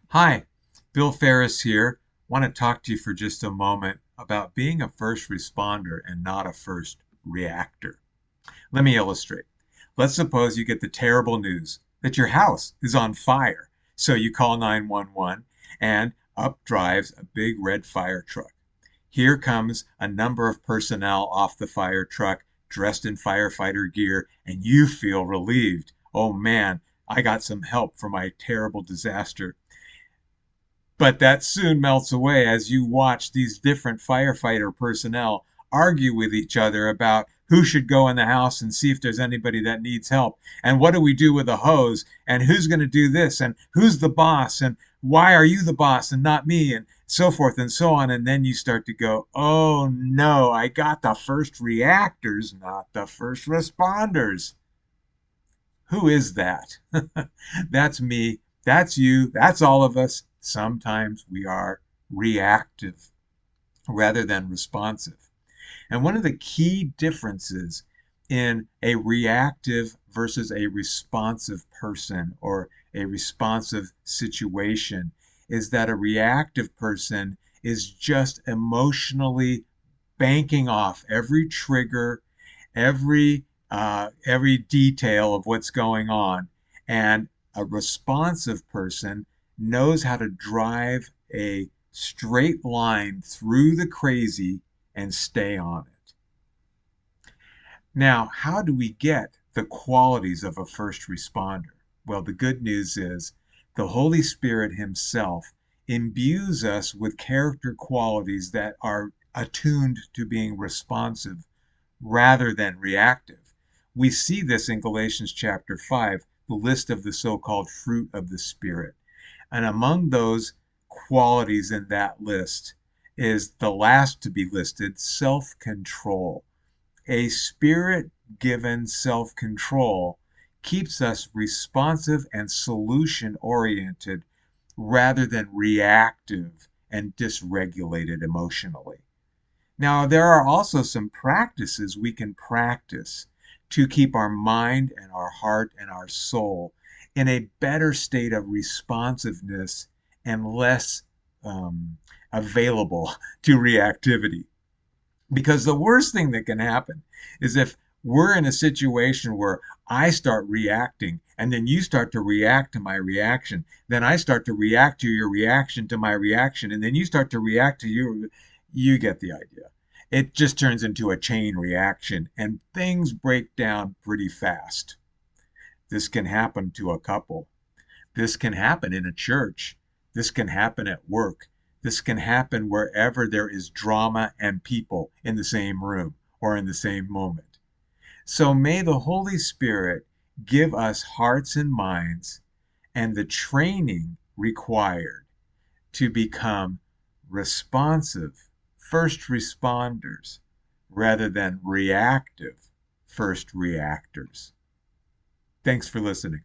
Hi, Bill Faris here. Want to talk to you for just a moment about being a first responder and not a first reactor. Let me illustrate. Let's suppose you get the terrible news that your house is on fire. So you call 911 and up drives a big red fire truck. Here comes a number of personnel off the fire truck dressed in firefighter gear, and you feel relieved. Oh man, I got some help for my terrible disaster. But that soon melts away as you watch these different firefighter personnel argue with each other about who should go in the house and see if there's anybody that needs help. And what do we do with a hose? And who's going to do this? And who's the boss? And why are you the boss and not me? And so forth and so on. And then you start to go, oh no, I got the first reactors, not the first responders. Who is that? That's me. That's you. That's all of us. Sometimes we are reactive rather than responsive. And one of the key differences in a reactive versus a responsive person or a responsive situation is that a reactive person is just emotionally banking off every trigger, every detail of what's going on. And a responsive person knows how to drive a straight line through the crazy and stay on it. Now, how do we get the qualities of a first responder? Well, the good news is the Holy Spirit Himself imbues us with character qualities that are attuned to being responsive rather than reactive. We see this in Galatians chapter 5, the list of the so-called fruit of the Spirit. And among those qualities in that list is the last to be listed, self-control. A spirit-given self-control keeps us responsive and solution-oriented rather than reactive and dysregulated emotionally. Now, there are also some practices we can practice to keep our mind and our heart and our soul in a better state of responsiveness and less available to reactivity. Because the worst thing that can happen is if we're in a situation where I start reacting and then you start to react to my reaction, then I start to react to your reaction to my reaction, and then you start to react to you get the idea. It just turns into a chain reaction and things break down pretty fast. This can happen to a couple. This can happen in a church. This can happen at work. This can happen wherever there is drama and people in the same room or in the same moment. So may the Holy Spirit give us hearts and minds and the training required to become responsive first responders rather than reactive first reactors. Thanks for listening.